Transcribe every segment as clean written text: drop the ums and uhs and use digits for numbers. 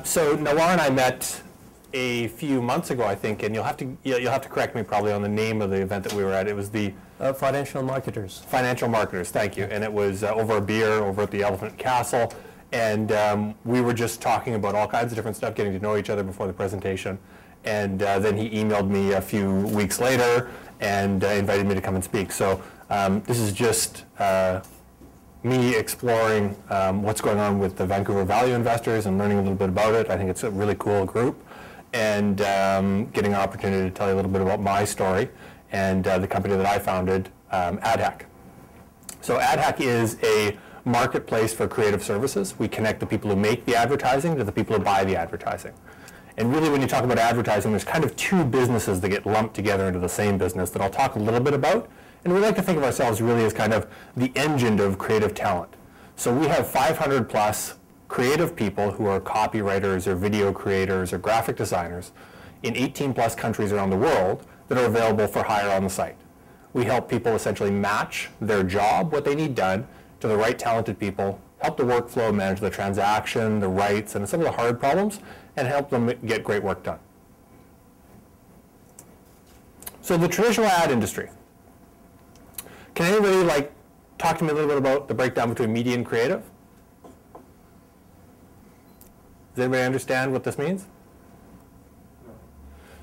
So Nawar and I met a few months ago, I think, and you'll have to correct me probably on the name of the event that we were at. It was the Financial Marketers. Financial Marketers, thank you. And it was over a beer over at the Elephant Castle, and we were just talking about all kinds of different stuff, getting to know each other before the presentation. And then he emailed me a few weeks later and invited me to come and speak. So this is just me exploring what's going on with the Vancouver Value Investors and learning a little bit about it. I think it's a really cool group, and getting an opportunity to tell you a little bit about my story and the company that I founded, ADHACK. So ADHACK is a marketplace for creative services. We connect the people who make the advertising to the people who buy the advertising. And really, when you talk about advertising, there's kind of two businesses that get lumped together into the same business that I'll talk a little bit about. And we like to think of ourselves really as kind of the engine of creative talent. So we have 500 plus creative people who are copywriters or video creators or graphic designers in 18 plus countries around the world that are available for hire on the site. We help people essentially match their job, what they need done, to the right talented people, help the workflow, manage the transaction, the rights, and some of the hard problems, and help them get great work done. So the traditional ad industry. Can anybody talk to me a little bit about the breakdown between media and creative? Does anybody understand what this means? No.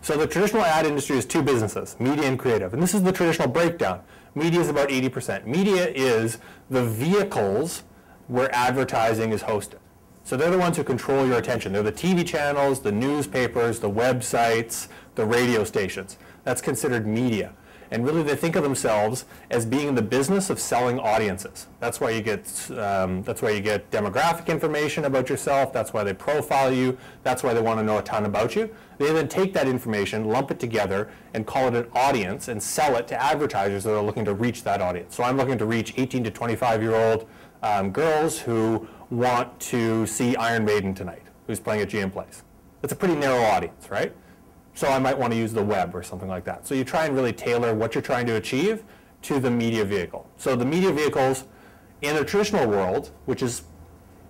So the traditional ad industry is two businesses, media and creative. And this is the traditional breakdown. Media is about 80%. Media is the vehicles where advertising is hosted. So they're the ones who control your attention. They're the TV channels, the newspapers, the websites, the radio stations. That's considered media. And really, they think of themselves as being in the business of selling audiences. That's why you get demographic information about yourself. That's why they profile you. That's why they want to know a ton about you. They then take that information, lump it together, and call it an audience and sell it to advertisers that are looking to reach that audience. So I'm looking to reach 18 to 25-year-old girls who want to see Iron Maiden tonight, who's playing at GM Place. It's a pretty narrow audience, right? So I might want to use the web or something like that. So you try and really tailor what you're trying to achieve to the media vehicle. So the media vehicles in the traditional world, which has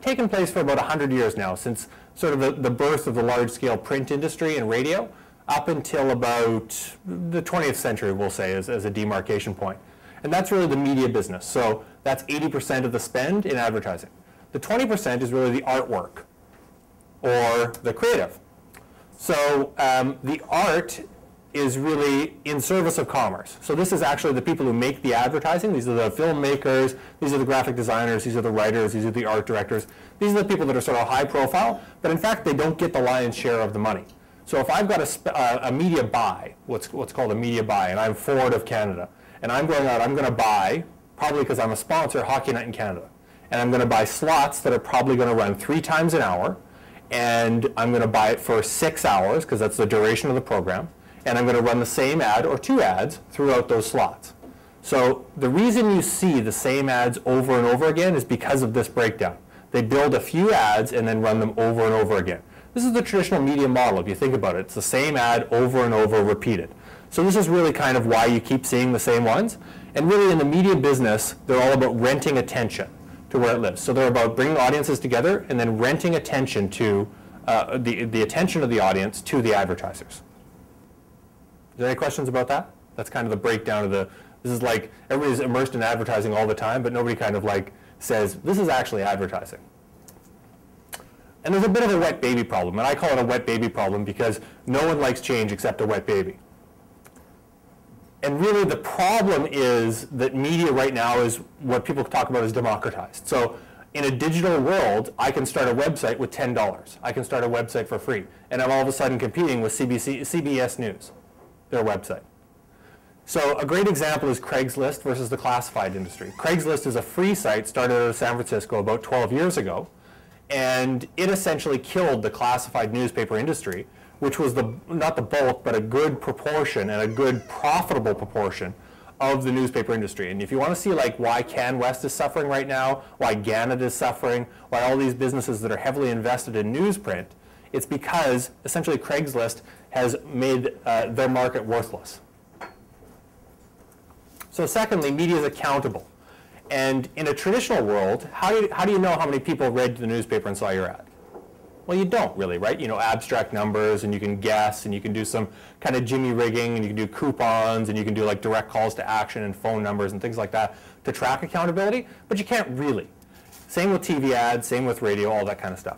taken place for about 100 years now, since sort of the birth of the large-scale print industry and radio, up until about the 20th century, we'll say, as a demarcation point. And that's really the media business. So that's 80% of the spend in advertising. The 20% is really the artwork or the creative. So the art is really in service of commerce. So this is actually the people who make the advertising. These are the filmmakers, these are the graphic designers, these are the writers, these are the art directors. These are the people that are sort of high profile, but in fact they don't get the lion's share of the money. So if I've got a media buy, what's called a media buy, and I'm Ford of Canada, and I'm going out, I'm going to buy, probably because I'm a sponsor, Hockey Night in Canada. And I'm going to buy slots that are probably going to run 3 times an hour, and I'm going to buy it for 6 hours, because that's the duration of the program, and I'm going to run the same ad or 2 ads throughout those slots. So the reason you see the same ads over and over again is because of this breakdown. They build a few ads and then run them over and over again. This is the traditional media model, if you think about it. It's the same ad over and over repeated. So this is really kind of why you keep seeing the same ones. And really in the media business, they're all about renting attention to where it lives. So they're about bringing audiences together and then renting attention to the attention of the audience to the advertisers. Is there any questions about that? That's kind of the breakdown of this is like everybody's immersed in advertising all the time, but nobody kind of like says, this is actually advertising. And there's a bit of a wet baby problem, and I call it a wet baby problem because no one likes change except a wet baby. And really the problem is that media right now is what people talk about as democratized. So in a digital world, I can start a website with $10. I can start a website for free. And I'm all of a sudden competing with CBS News, their website. So a great example is Craigslist versus the classified industry. Craigslist is a free site started out of San Francisco about 12 years ago. And it essentially killed the classified newspaper industry, which was not the bulk, but a good proportion and a good profitable proportion of the newspaper industry. And if you want to see like why CanWest is suffering right now, why Gannett is suffering, why all these businesses that are heavily invested in newsprint, it's because essentially Craigslist has made their market worthless. So secondly, media is accountable. And in a traditional world, how do you know how many people read the newspaper and saw your ad? Well, you don't really, right? You know, abstract numbers, and you can guess, and you can do some kind of jimmy rigging, and you can do coupons, and you can do like direct calls to action and phone numbers and things like that to track accountability, but you can't really. Same with TV ads, same with radio, all that kind of stuff.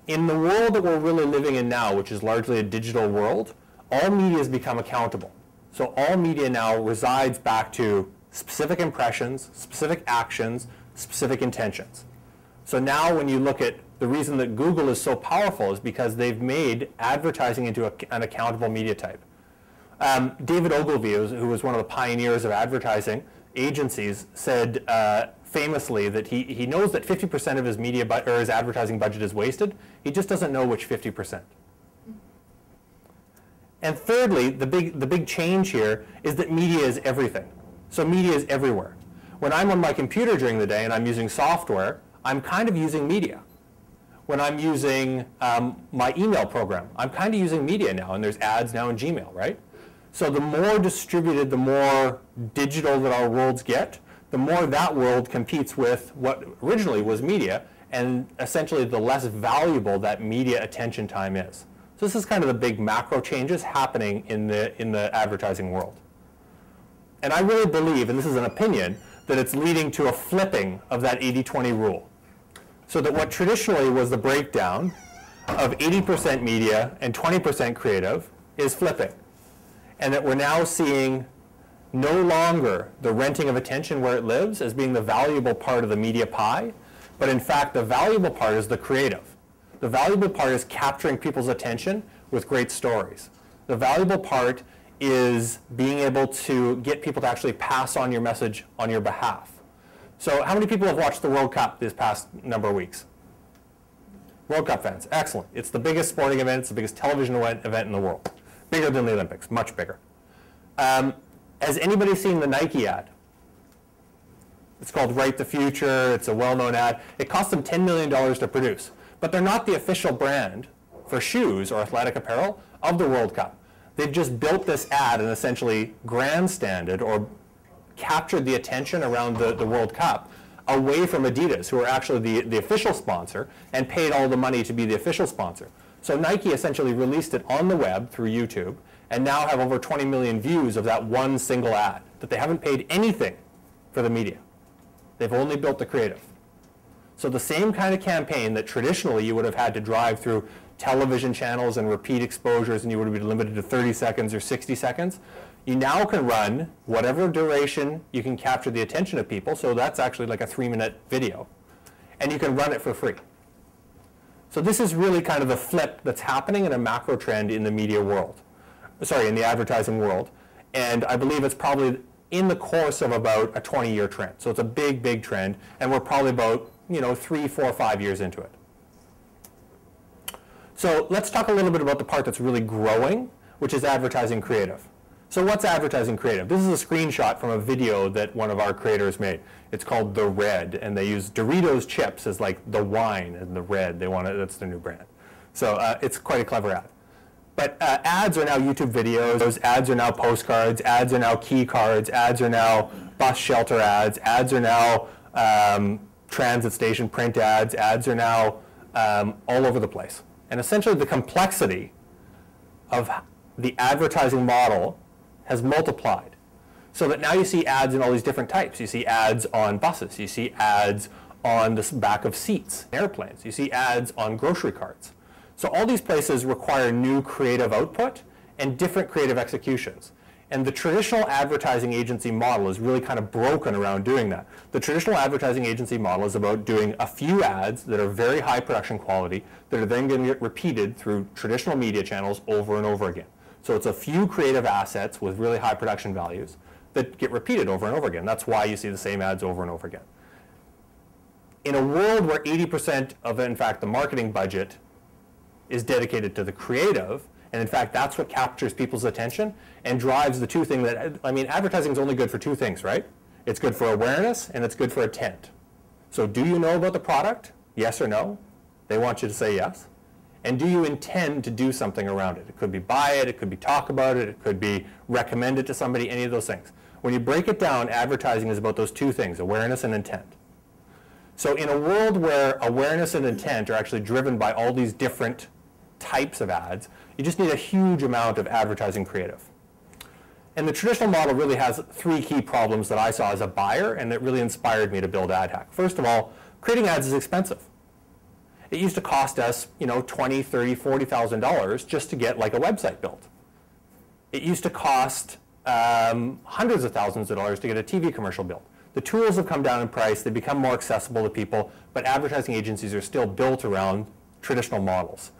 In the world that we're really living in now, which is largely a digital world, all media has become accountable. So all media now resides back to specific impressions, specific actions, specific intentions. So now when you look at the reason that Google is so powerful is because they've made advertising into an accountable media type. David Ogilvy, who was one of the pioneers of advertising agencies, said famously that he knows that 50% of his media or his advertising budget is wasted. He just doesn't know which 50%. And thirdly, the big change here is that media is everything. So media is everywhere. When I'm on my computer during the day and I'm using software, I'm kind of using media. When I'm using my email program, I'm kind of using media now, and there's ads now in Gmail, right? So the more distributed, the more digital that our worlds get, the more that world competes with what originally was media, and essentially the less valuable that media attention time is. So this is kind of the big macro changes happening in the advertising world. And I really believe, and this is an opinion, that it's leading to a flipping of that 80-20 rule. So that what traditionally was the breakdown of 80% media and 20% creative is flipping. And that we're now seeing no longer the renting of attention where it lives as being the valuable part of the media pie, but in fact the valuable part is the creative. The valuable part is capturing people's attention with great stories. The valuable part is being able to get people to actually pass on your message on your behalf. So how many people have watched the World Cup this past number of weeks? World Cup fans, excellent. It's the biggest sporting event, it's the biggest television event in the world. Bigger than the Olympics, much bigger. Has anybody seen the Nike ad? It's called Write the Future, it's a well-known ad. It cost them $10 million to produce, but they're not the official brand for shoes or athletic apparel of the World Cup. They've just built this ad and essentially grandstanded or captured the attention around the World Cup away from Adidas, who are actually the official sponsor, and paid all the money to be the official sponsor. So Nike essentially released it on the web through YouTube and now have over 20 million views of that one single ad, that they haven't paid anything for the media. They've only built the creative. So the same kind of campaign that traditionally you would have had to drive through television channels and repeat exposures, and you would be limited to 30 seconds or 60 seconds, you now can run whatever duration you can capture the attention of people, so that's actually like a 3-minute video, and you can run it for free. So this is really kind of the flip that's happening in a macro trend in the media world, sorry, in the advertising world, and I believe it's probably in the course of about a 20-year trend. So it's a big, big trend, and we're probably about 3, 4, 5 years into it. So let's talk a little bit about the part that's really growing, which is advertising creative. So what's advertising creative? This is a screenshot from a video that one of our creators made. It's called The Red, and they use Doritos chips as like the wine and the red. They want it, that's their new brand. So it's quite a clever ad. But ads are now YouTube videos, those ads are now postcards, ads are now key cards, ads are now bus shelter ads are now transit station print ads are now all over the place. And essentially the complexity of the advertising model has multiplied, so that now you see ads in all these different types. You see ads on buses, you see ads on the back of seats, airplanes, you see ads on grocery carts. So all these places require new creative output and different creative executions. And the traditional advertising agency model is really kind of broken around doing that. The traditional advertising agency model is about doing a few ads that are very high production quality that are then going to get repeated through traditional media channels over and over again. So it's a few creative assets with really high production values that get repeated over and over again. That's why you see the same ads over and over again. In a world where 80% of, in fact, the marketing budget is dedicated to the creative, and in fact, that's what captures people's attention and drives the two things that, I mean, advertising is only good for two things, right? It's good for awareness and it's good for intent. So do you know about the product? Yes or no? They want you to say yes. And do you intend to do something around it? It could be buy it, it could be talk about it, it could be recommend it to somebody, any of those things. When you break it down, advertising is about those two things, awareness and intent. So in a world where awareness and intent are actually driven by all these different types of ads, you just need a huge amount of advertising creative. And the traditional model really has three key problems that I saw as a buyer, and that really inspired me to build ADHACK. First of all, creating ads is expensive. It used to cost us, $20,000, $30,000, $40,000 just to get like a website built. It used to cost hundreds of thousands of dollars to get a TV commercial built. The tools have come down in price, they become more accessible to people, but advertising agencies are still built around traditional models.